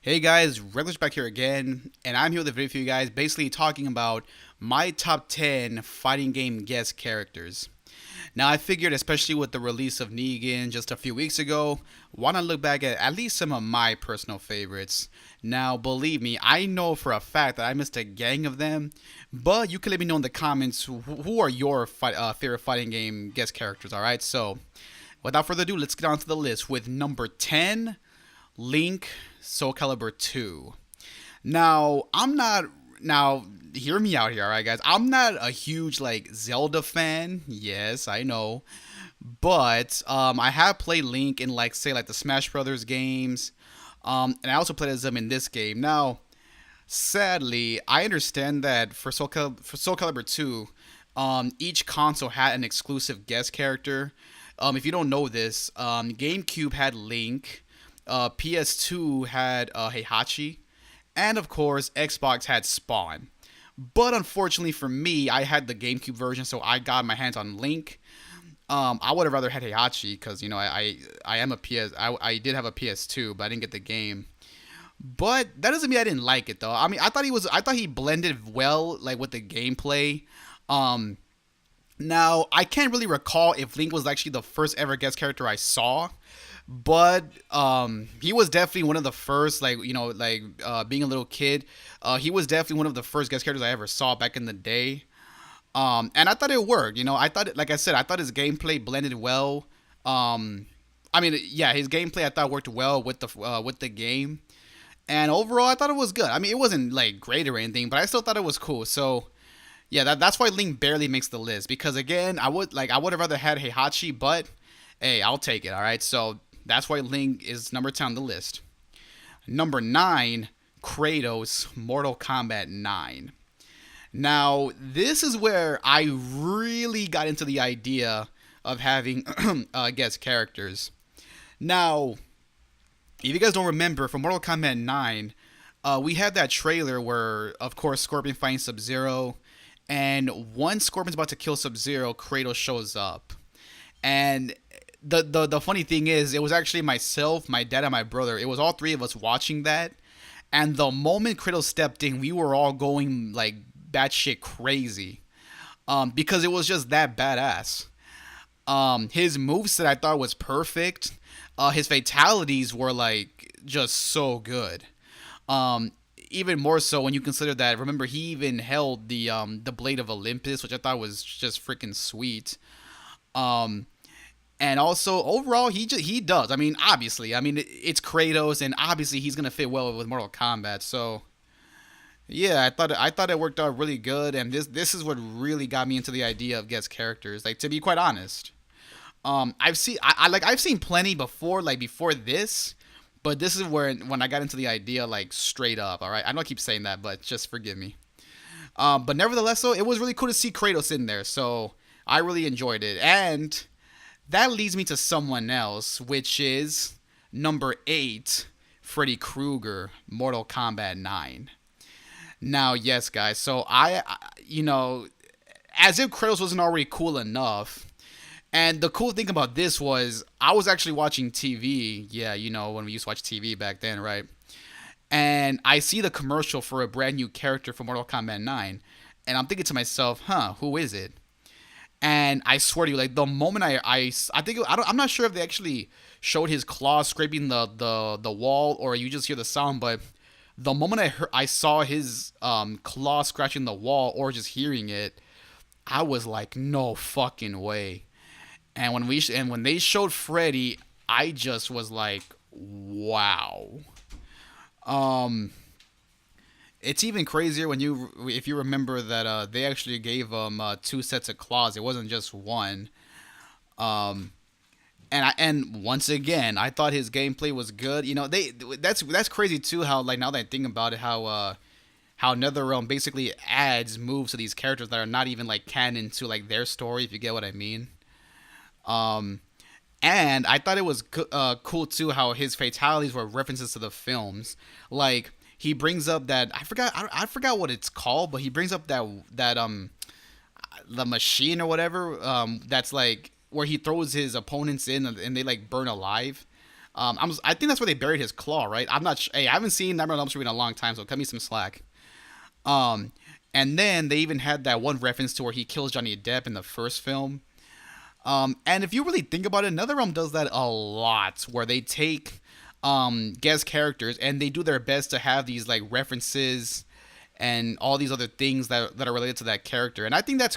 Hey guys, REKLEZ back here again, and I'm here with a video for you guys basically talking about my top 10 fighting game guest characters. Now, I figured, especially with the release of Negan just a few weeks ago, why not look back at least some of my personal favorites? Now, believe me, I know for a fact that I missed a gang of them, but you can let me know in the comments who are your favorite fighting game guest characters, alright? So, without further ado, let's get on to the list with number 10, Link, Soul Calibur 2. Now, I'm not. Now, hear me out here, alright, guys? I'm not a huge, Zelda fan. Yes, I know. But, I have played Link in, say, the Smash Brothers games. And I also played as him in this game. Now, sadly, I understand that for Soul Calibur 2, each console had an exclusive guest character. If you don't know this, GameCube had Link, PS2 had Heihachi, and of course Xbox had Spawn. But unfortunately for me, I had the GameCube version, so I got my hands on Link. I would have rather had Heihachi because I am a I did have a PS2, but I didn't get the game. But that doesn't mean I didn't like it though. I mean, I thought he blended well with the gameplay. Um, Now, I can't really recall if Link was actually the first ever guest character I saw, but he was definitely one of the first, being a little kid, he was definitely one of the first guest characters I ever saw back in the day. And I thought it worked. I thought, like I said, I thought his gameplay blended well. I mean, yeah, his gameplay I thought worked well with the game, and overall I thought it was good. I mean, it wasn't great or anything, but I still thought it was cool. So yeah, that's why Link barely makes the list because again, I would have rather had Heihachi, but hey, I'll take it. All right, so that's why Link is number 10 on the list. Number 9, Kratos, Mortal Kombat 9. Now, this is where I really got into the idea of having guest characters. Now, if you guys don't remember, for Mortal Kombat 9, we had that trailer where, of course, Scorpion fighting Sub-Zero, and once Scorpion's about to kill Sub-Zero, Kratos shows up. And the funny thing is, it was actually myself, my dad, and my brother. It was all three of us watching that. And the moment Kratos stepped in, we were all going batshit crazy, because it was just that badass. His moveset I thought was perfect. His fatalities were just so good. Even more so when you consider that. Remember, he even held the Blade of Olympus, which I thought was just freaking sweet. Um, and also overall, he does. I mean, obviously, it's Kratos, and obviously he's gonna fit well with Mortal Kombat. So yeah, I thought it worked out really good, and this is what really got me into the idea of guest characters. To be quite honest, I've seen plenty before, before this, but this is where when I got into the idea straight up. All right, I know I keep saying that, but just forgive me. But nevertheless, though, it was really cool to see Kratos in there, so I really enjoyed it, and that leads me to someone else, which is number 8, Freddy Krueger, Mortal Kombat 9. Now, yes, guys. So as if Kratos wasn't already cool enough. And the cool thing about this was, I was actually watching TV. Yeah, when we used to watch TV back then, right? And I see the commercial for a brand new character for Mortal Kombat 9, and I'm thinking to myself, huh, who is it? And I swear to you, the moment I'm not sure if they actually showed his claws scraping the wall, or you just hear the sound, but the moment I saw his claw scratching the wall, or just hearing it, I was like, no fucking way. And when they showed Freddy, I just was like, wow. Um, it's even crazier if you remember that they actually gave him 2 sets of claws. It wasn't just one. Um, and once again, I thought his gameplay was good. That's crazy too. How now that I think about it, how NetherRealm basically adds moves to these characters that are not even canon to their story. If you get what I mean. Um, and I thought it was cool too how his fatalities were references to the films. He brings up that I forgot what it's called, but he brings up that the machine or whatever, that's where he throws his opponents in and they burn alive. I think that's where they buried his claw, right? I'm not. Hey, I haven't seen Nightmare on Elm Street in a long time, so cut me some slack. Um, and then they even had that one reference to where he kills Johnny Depp in the first film. And if you really think about it, NetherRealm does that a lot, where they take guest characters and they do their best to have these like references and all these other things that are related to that character. And I think that's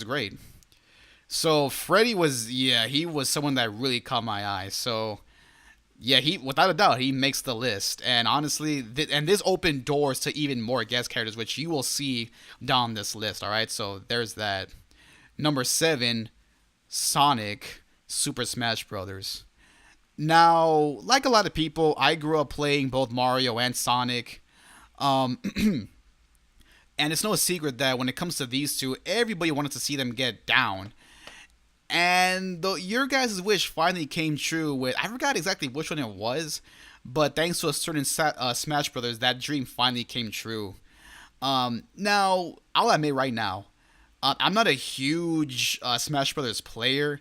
great. So Freddy was, yeah, he was someone that really caught my eye. So yeah, he without a doubt he makes the list. And honestly, and this opened doors to even more guest characters, which you will see down this list. All right, so there's that. Number 7, Sonic Super Smash Brothers. Now, like a lot of people, I grew up playing both Mario and Sonic. Um, and it's no secret that when it comes to these two, everybody wanted to see them get down. And your guys' wish finally came true with, I forgot exactly which one it was, but thanks to a certain Smash Brothers, that dream finally came true. Now, I'll admit right now, I'm not a huge Smash Brothers player.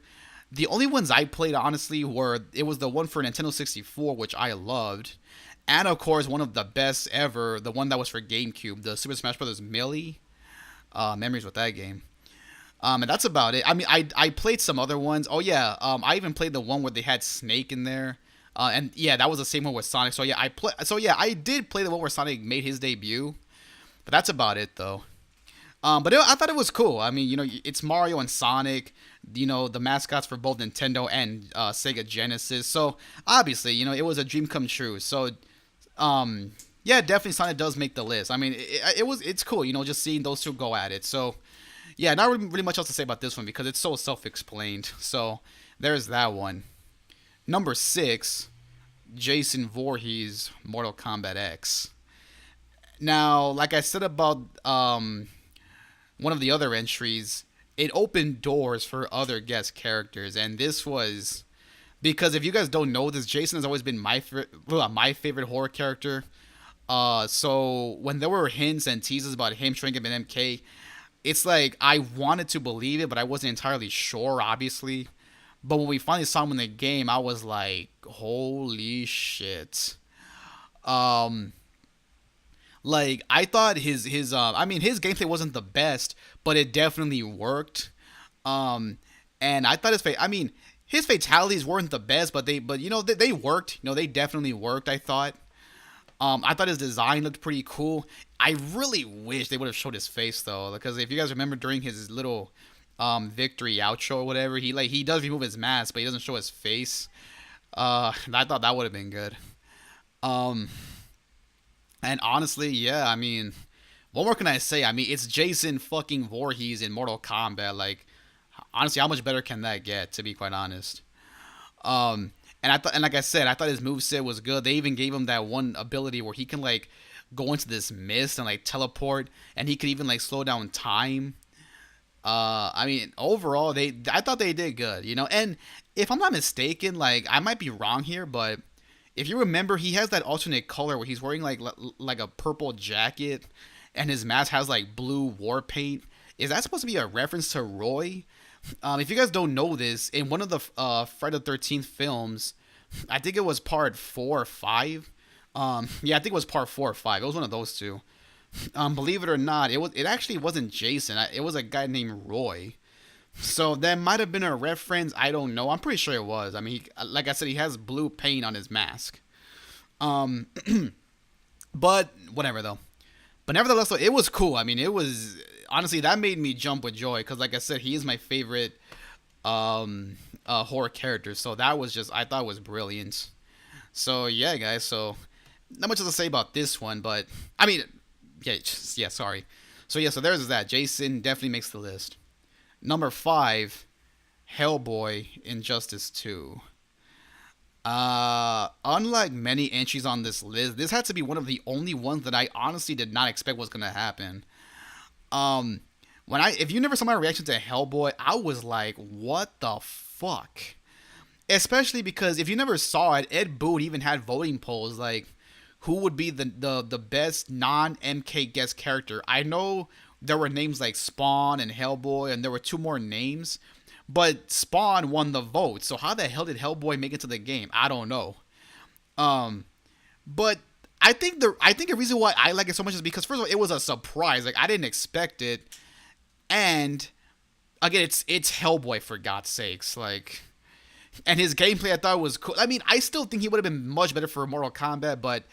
The only ones I played, honestly, it was the one for Nintendo 64, which I loved, and of course one of the best ever, the one that was for GameCube, the Super Smash Brothers Melee. Memories with that game. And that's about it. I mean, I played some other ones. Oh yeah, I even played the one where they had Snake in there. And yeah, that was the same one with Sonic. So yeah, I did play the one where Sonic made his debut. But that's about it though. I thought it was cool. I mean, it's Mario and Sonic. The mascots for both Nintendo and Sega Genesis. So obviously, it was a dream come true. So, yeah, definitely Sonic does make the list. I mean, it's cool. Just seeing those two go at it. So, yeah, not really much else to say about this one because it's so self-explained. So there's that one. Number 6, Jason Voorhees, Mortal Kombat X. Now, like I said about one of the other entries, it opened doors for other guest characters, and this was because if you guys don't know this, Jason has always been my favorite horror character. So when there were hints and teases about him showing up in MK, it's like I wanted to believe it, but I wasn't entirely sure, obviously. But when we finally saw him in the game, I was like, holy shit. Um, like I thought his gameplay wasn't the best, but it definitely worked. Um, and I thought his fatalities weren't the best, but they worked. They definitely worked. I thought his design looked pretty cool. I really wish they would have showed his face though, because if you guys remember during his little victory outro or whatever, he does remove his mask, but he doesn't show his face. I thought that would have been good. Um, and honestly, yeah, I mean, what more can I say? I mean, it's Jason fucking Voorhees in Mortal Kombat. Like, honestly, how much better can that get? To be quite honest. Um, and like I said, I thought his moveset was good. They even gave him that one ability where he can like go into this mist and like teleport, and he could even like slow down time. I mean, overall, I thought they did good, And if I'm not mistaken, like I might be wrong here, but if you remember, he has that alternate color where he's wearing like a purple jacket, and his mask has like blue war paint. Is that supposed to be a reference to Roy? If you guys don't know this, in one of the Friday the 13th films, I think it was part 4 or 5. Yeah, I think it was part 4 or 5. It was one of those two. Believe it or not, it actually wasn't Jason. It was a guy named Roy. So that might have been a reference. I don't know. I'm pretty sure it was. I mean, like I said, he has blue paint on his mask. Um, but whatever though. But nevertheless, it was cool. I mean, it was honestly that made me jump with joy because, like I said, he is my favorite horror character. So that was just I thought it was brilliant. So yeah, guys. So not much to say about this one, but I mean, yeah, sorry. So yeah, so there's that. Jason definitely makes the list. Number 5, Hellboy, Injustice 2. Unlike many entries on this list, this had to be one of the only ones that I honestly did not expect was gonna happen. Um, if you never saw my reaction to Hellboy, I was like, what the fuck? Especially because if you never saw it, Ed Boon even had voting polls like who would be the best non MK guest character. I know there were names like Spawn and Hellboy, and there were 2 more names. But Spawn won the vote, so how the hell did Hellboy make it to the game? I don't know. Um, but I think the reason why I like it so much is because first of all, it was a surprise. Like I didn't expect it, and again, it's Hellboy for God's sakes. Like, and his gameplay I thought was cool. I mean, I still think he would have been much better for Mortal Kombat, but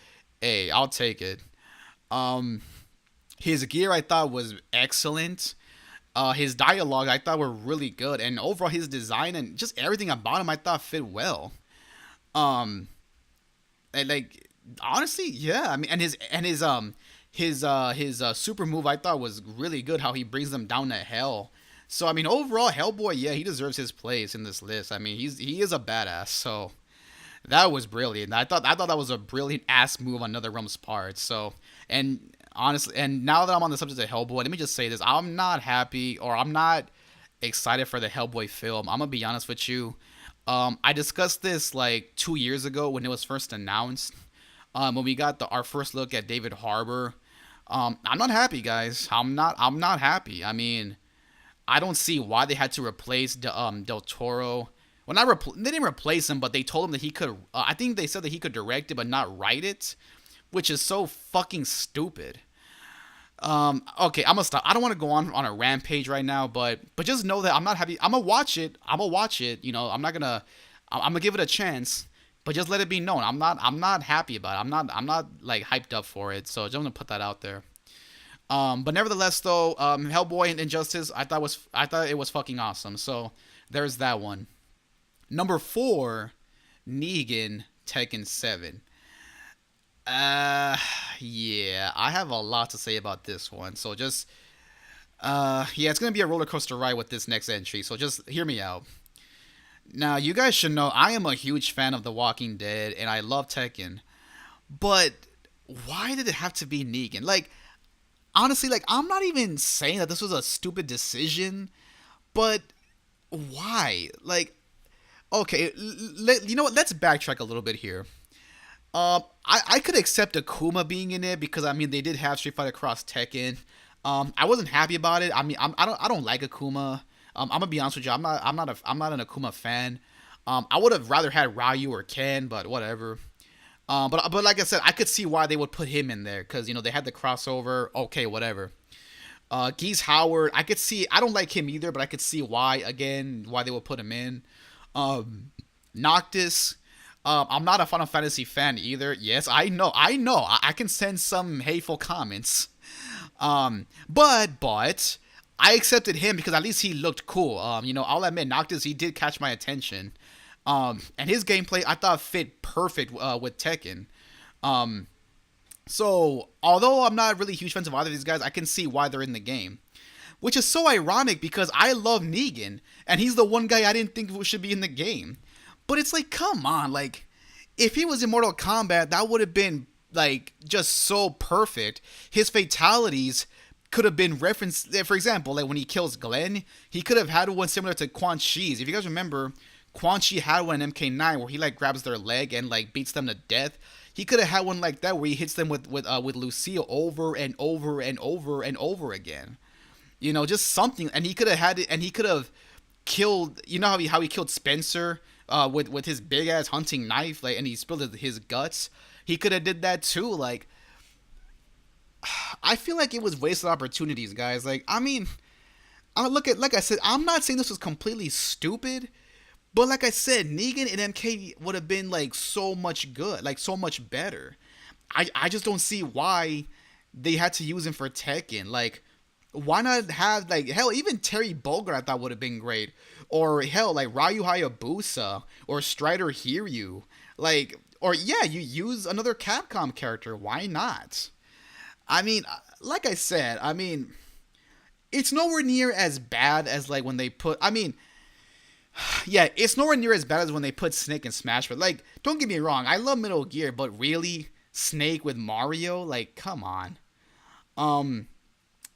hey, I'll take it. Um, his gear I thought was excellent. His dialogue I thought were really good, and overall his design and just everything about him I thought fit well. Um, and like honestly, yeah. I mean, and his super move I thought was really good. How he brings them down to hell. So I mean, overall, Hellboy, yeah, he deserves his place in this list. I mean, he is a badass. So that was brilliant. I thought that was a brilliant ass move on NetherRealm's part. So and honestly, and now that I'm on the subject of Hellboy, let me just say this: I'm not happy or I'm not excited for the Hellboy film. I'm gonna be honest with you. I discussed this like 2 years ago when it was first announced. When we got our first look at David Harbour. I'm not happy, guys. I'm not happy. I mean, I don't see why they had to replace Del Toro. Well, they didn't replace him, but they told him that he could. I think they said that he could direct it, but not write it, which is so fucking stupid. Okay, I'm gonna stop. I don't want to go on a rampage right now, but just know that I'm not happy. I'm gonna watch it. I'm gonna watch it. You know, I'm not gonna. I'm gonna give it a chance, but just let it be known. I'm not happy about it. I'm not like hyped up for it. So just gonna put that out there. But nevertheless, though, Hellboy and Injustice, I thought it was fucking awesome. So there's that one. Number four, Negan Tekken 7. Yeah, I have a lot to say about this one. So just, yeah, it's gonna be a roller coaster ride with this next entry. So just hear me out. Now, you guys should know I am a huge fan of The Walking Dead, and I love Tekken. But why did it have to be Negan? Like, honestly, like I'm not even saying that this was a stupid decision, but why? Like, okay, you know what? Let's backtrack a little bit here. I could accept Akuma being in it because I mean they did have Street Fighter Cross Tekken. I wasn't happy about it. I mean, I don't like Akuma. I'm gonna be honest with you. I'm not an Akuma fan. I would have rather had Ryu or Ken, but whatever. But like I said, I could see why they would put him in there because you know they had the crossover. Okay, whatever. Geese Howard, I could see. I don't like him either, but I could see why they would put him in. Noctis. I'm not a Final Fantasy fan either. Yes, I can send some hateful comments. But I accepted him because at least he looked cool. You know, I'll admit Noctis he did catch my attention. And his gameplay I thought fit perfect with Tekken. So although I'm not really huge fans of either of these guys, I can see why they're in the game. Which is so ironic because I love Negan, and he's the one guy I didn't think should be in the game. But it's like, come on, like, if he was in Mortal Kombat, that would have been, like, just so perfect. His fatalities could have been referenced, for example, like when he kills Glenn, he could have had one similar to Quan Chi's. If you guys remember, Quan Chi had one in MK9 where he, like, grabs their leg and, like, beats them to death. He could have had one like that where he hits them with Lucille over and over and over and over again. You know, just something, and he could have had it, and he could have killed. You know how he killed Spencer with his big ass hunting knife, like, and he spilled his guts. He could have did that too. Like, I feel like it was wasted opportunities, guys. Like, I mean, I look at like I said, I'm not saying this was completely stupid, but like I said, Negan and MK would have been like so much good, like so much better. I just don't see why they had to use him for Tekken. Like, why not have, like, hell, even Terry Bogard I thought would have been great. Or hell, like Ryu Hayabusa or Strider Hiryu. Like, or yeah, you use another Capcom character. Why not? I mean, like I said, I mean, it's nowhere near as bad as like when they put. I mean, yeah, it's nowhere near as bad as when they put Snake in Smash. But like, don't get me wrong, I love Metal Gear, but really, Snake with Mario, like, come on. Um,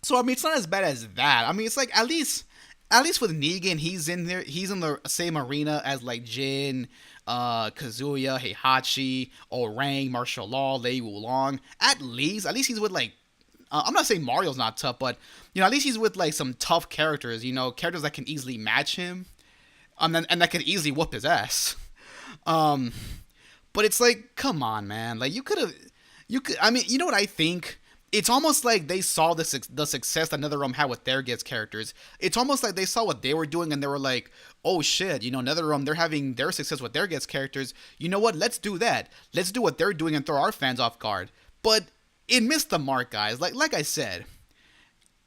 so I mean, it's not as bad as that. I mean, it's like at least with Negan, he's in there. He's in the same arena as like Jin, Kazuya, Heihachi, Orang, Martial Law, Lei Wulong. At least he's with like. I'm not saying Mario's not tough, but you know, at least he's with like some tough characters. You know, characters that can easily match him, and that can easily whoop his ass. Um, But it's like, come on, man. Like, you could have, you could. I mean, you know what I think? It's almost like they saw the success that NetherRealm had with their guest characters. It's almost like they saw what they were doing and they were like, oh shit, you know, NetherRealm, they're having their success with their guest characters. You know what? Let's do that. Let's do what they're doing and throw our fans off guard. But it missed the mark, guys. Like I said,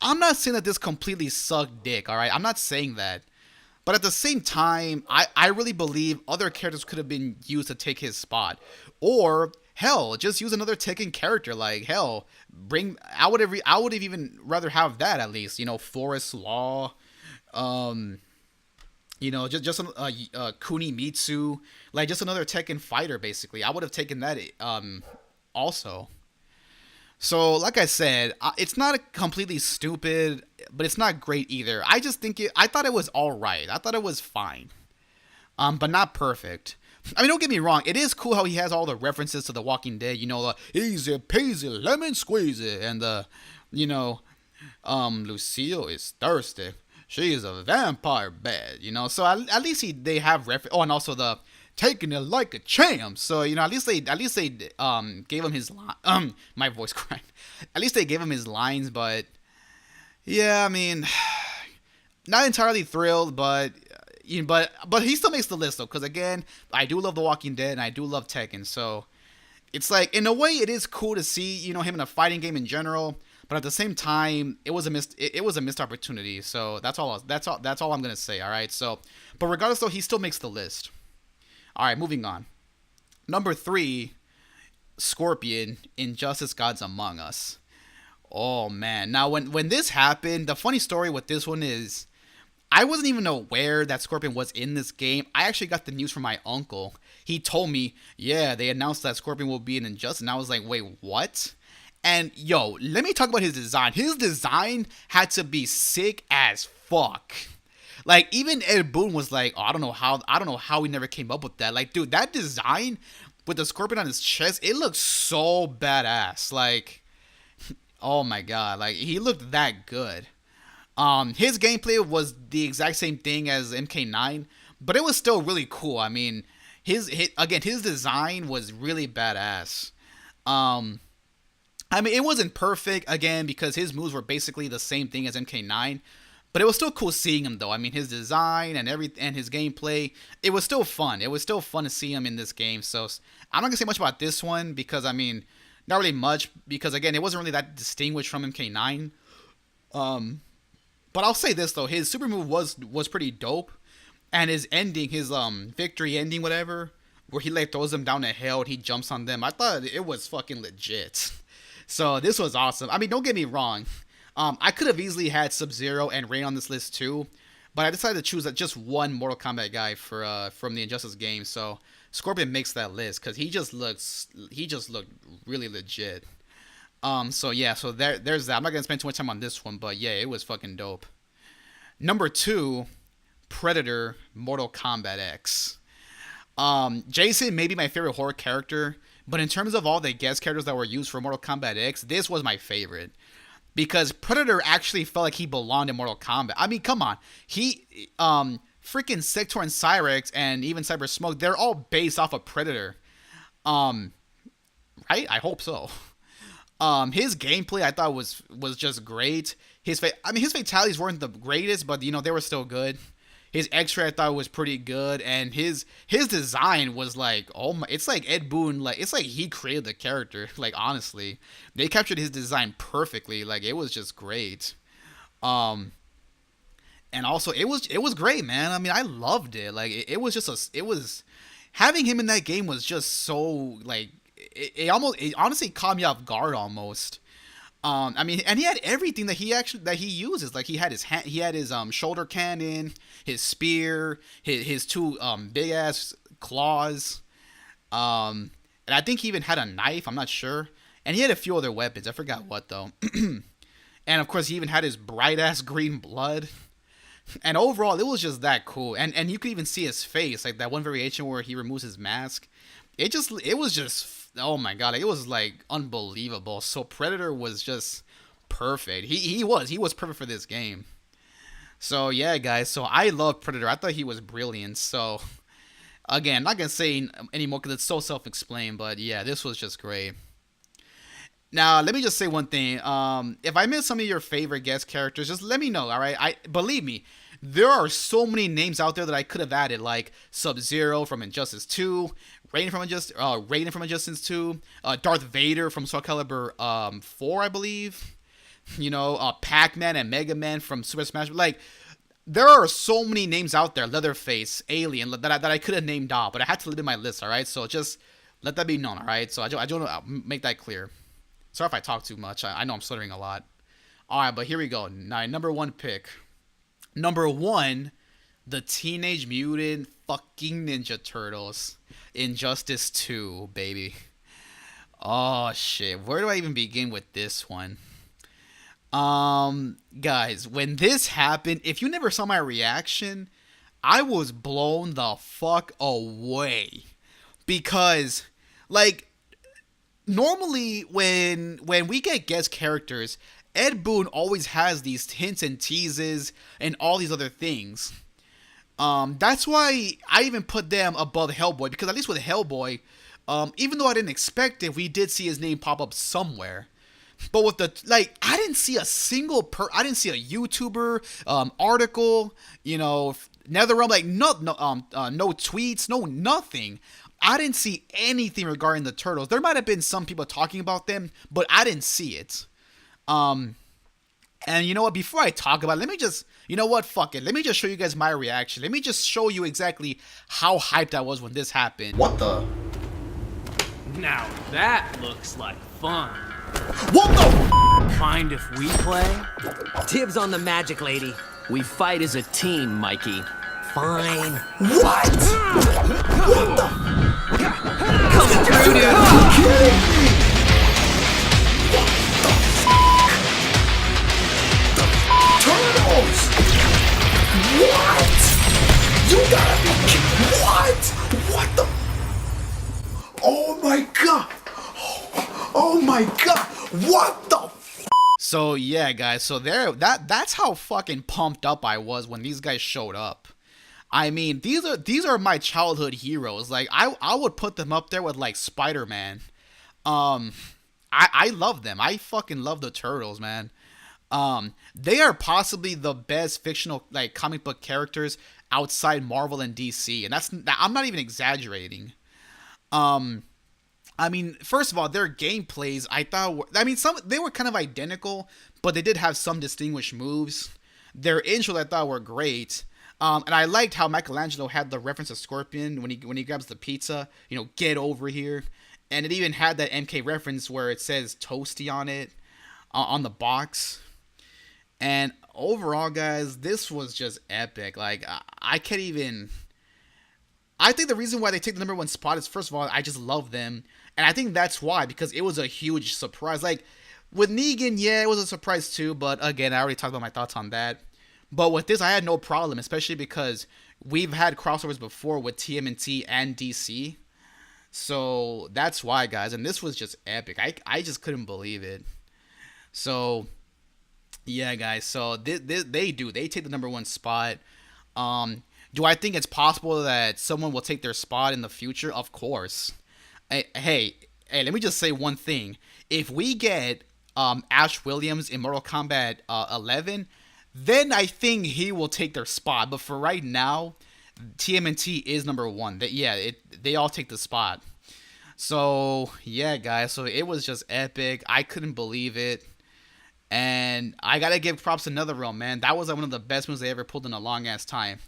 I'm not saying that this completely sucked dick. All right, I'm not saying that. But at the same time, I really believe other characters could have been used to take his spot. Or, hell, just use another Tekken character. Like, hell, I would have even rather have that at least. You know, Forest Law, you know, just Kunimitsu. Like, just another Tekken fighter, basically. I would have taken that, also. So, like I said, it's not completely stupid, but it's not great either. I just think I thought it was all right. I thought it was fine, but not perfect. I mean, don't get me wrong. It is cool how he has all the references to The Walking Dead. You know, the easy peasy lemon squeezy, and the, you know, Lucille is thirsty. She is a vampire bat. You know, so at least they have reference. Oh, and also the taking it like a champ. So, you know, at least they gave him his my voice cracked. At least they gave him his lines, but yeah, I mean, not entirely thrilled, but you know, but he still makes the list though, because again, I do love The Walking Dead and I do love Tekken, so it's like in a way it is cool to see, you know, him in a fighting game in general, but at the same time it was a missed opportunity. So that's all I'm gonna say. All right, so but regardless though, he still makes the list. All right, moving on. Number 3, Scorpion, Injustice: Gods Among Us. Oh man! Now when this happened, the funny story with this one is, I wasn't even aware that Scorpion was in this game. I actually got the news from my uncle. He told me, yeah, they announced that Scorpion will be in Injustice, and I was like, wait, what? And yo, let me talk about his design. His design had to be sick as fuck. Like, even Ed Boon was like, oh, I don't know how he never came up with that. Like, dude, that design with the Scorpion on his chest, it looks so badass. Like, oh my god, like he looked that good. His gameplay was the exact same thing as MK9, but it was still really cool. I mean, his design was really badass. I mean, it wasn't perfect again because his moves were basically the same thing as MK9, but it was still cool seeing him though. I mean, his design and his gameplay, it was still fun. It was still fun to see him in this game. So I'm not gonna say much about this one because I mean, not really much because again, it wasn't really that distinguished from MK9. But I'll say this though, his super move was pretty dope, and his ending, his victory ending, whatever, where he like throws them down a hill and he jumps on them. I thought it was fucking legit. So this was awesome. I mean, don't get me wrong. I could have easily had Sub-Zero and Rain on this list too, but I decided to choose just one Mortal Kombat guy for from the Injustice game. So Scorpion makes that list because he just looked really legit. So yeah, so there's that. I'm not gonna spend too much time on this one, but yeah, it was fucking dope. Number 2, Predator, Mortal Kombat X. Jason may be my favorite horror character, but in terms of all the guest characters that were used for Mortal Kombat X, this was my favorite. Because Predator actually felt like he belonged in Mortal Kombat. I mean, come on. He, freaking Sector and Cyrex and even Cyber Smoke, they're all based off of Predator. Right? I hope so. His gameplay I thought was just great. His fatalities weren't the greatest, but you know, they were still good. His X-ray I thought was pretty good, and his design was like, oh my, it's like Ed Boon, like it's like he created the character. Like honestly, they captured his design perfectly. Like it was just great. And also it was great, man. I mean, I loved it. Like it was having him in that game was just so like it honestly caught me off guard almost. I mean, and he had everything that he uses. Like he had his shoulder cannon, his spear, his two big ass claws, and I think he even had a knife. I'm not sure, and he had a few other weapons. I forgot what though. And of course, he even had his bright ass green blood. And overall, it was just that cool. And you could even see his face, like that one variation where he removes his mask. It was just. Oh my god, it was like unbelievable. So Predator was just perfect. He was perfect for this game. So yeah, guys. So I love Predator. I thought he was brilliant. So Again, I'm not gonna say anymore because it's so self-explained. But yeah, this was just great. Now, let me just say one thing. If I missed some of your favorite guest characters, just let me know. All right, I believe me, there are so many names out there that I could have added, like Sub-Zero from Injustice 2, Raiden from Injustice 2, Darth Vader from Soul Calibur 4, I believe. Pac-Man and Mega Man from Super Smash. Like, there are so many names out there, Leatherface, Alien, that I could have named off, but I had to limit my list, all right? So just let that be known, all right? So I just want to make that clear. Sorry if I talk too much. I know I'm stuttering a lot. All right, but here we go. My number one pick. Number one, the Teenage Mutant fucking Ninja Turtles. Injustice 2, baby. Oh, shit. Where do I even begin with this one? Guys, when this happened, if you never saw my reaction, I was blown the fuck away. Because, like, normally when we get guest characters, Ed Boon always has these hints and teases and all these other things. That's why I even put them above Hellboy, because at least with Hellboy, even though I didn't expect it, we did see his name pop up somewhere. But with I didn't see a single I didn't see a YouTuber article, NetherRealm, like no tweets, no nothing. I didn't see anything regarding the Turtles. There might have been some people talking about them, but I didn't see it. And you know what? Before I talk about it, let me just, fuck it. Let me just show you guys my reaction. Let me just show you exactly how hyped I was when this happened. What the? Now that looks like fun. What the? Mind if we play? Dibs on the magic, lady. We fight as a team, Mikey. Fine. What? What the? Coming through, dude. Are you kidding me? What the? Turtles? What? You gotta be kidding. What? What the? Oh my god. Oh my god. What the? So yeah, guys. So that's how fucking pumped up I was when these guys showed up. I mean, these are my childhood heroes. Like I would put them up there with like Spider-Man. I love them. I fucking love the Turtles, man. They are possibly the best fictional like comic book characters outside Marvel and DC, and I'm not even exaggerating. I mean, first of all, their gameplays, they were kind of identical, but they did have some distinguished moves. Their intros I thought were great. And I liked how Michelangelo had the reference to Scorpion when he grabs the pizza, get over here. And it even had that MK reference where it says Toasty on it, on the box. And overall, guys, this was just epic. Like, I can't even... I think the reason why they take the number one spot is, first of all, I just love them. And I think that's why, because it was a huge surprise. Like, with Negan, yeah, it was a surprise too. But again, I already talked about my thoughts on that. But with this, I had no problem, especially because we've had crossovers before with TMNT and DC. So that's why, guys. And this was just epic. I just couldn't believe it. So, yeah, guys. So they take the number one spot. Do I think it's possible that someone will take their spot in the future? Of course. Hey, let me just say one thing. If we get Ash Williams in Mortal Kombat 11, then I think he will take their spot. But for right now, TMNT is number one. They all take the spot. So, yeah, guys. So, it was just epic. I couldn't believe it. And I got to give props to NetherRealm, man. That was like one of the best moves they ever pulled in a long-ass time.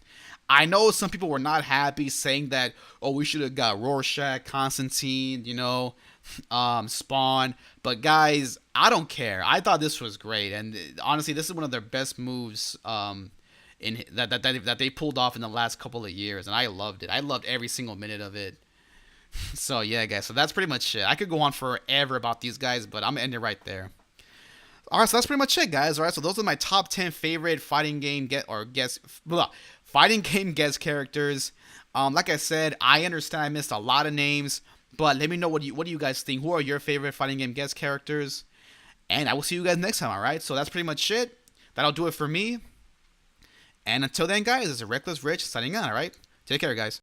I know some people were not happy, saying that, we should have got Rorschach, Constantine, Spawn. But guys, I don't care. I thought this was great, and honestly, this is one of their best moves that they pulled off in the last couple of years, and I loved it. I loved every single minute of it. So yeah, guys. So that's pretty much it. I could go on forever about these guys, but I'm gonna end it right there. All right, so that's pretty much it, guys. All right, so those are my top 10 favorite fighting game guest characters. Like I said, I understand I missed a lot of names, but let me know what do you guys think. Who are your favorite fighting game guest characters? And I will see you guys next time. All right, so that's pretty much it. That'll do it for me. And until then, guys, this is REKLEZ Rich signing out. All right, take care, guys.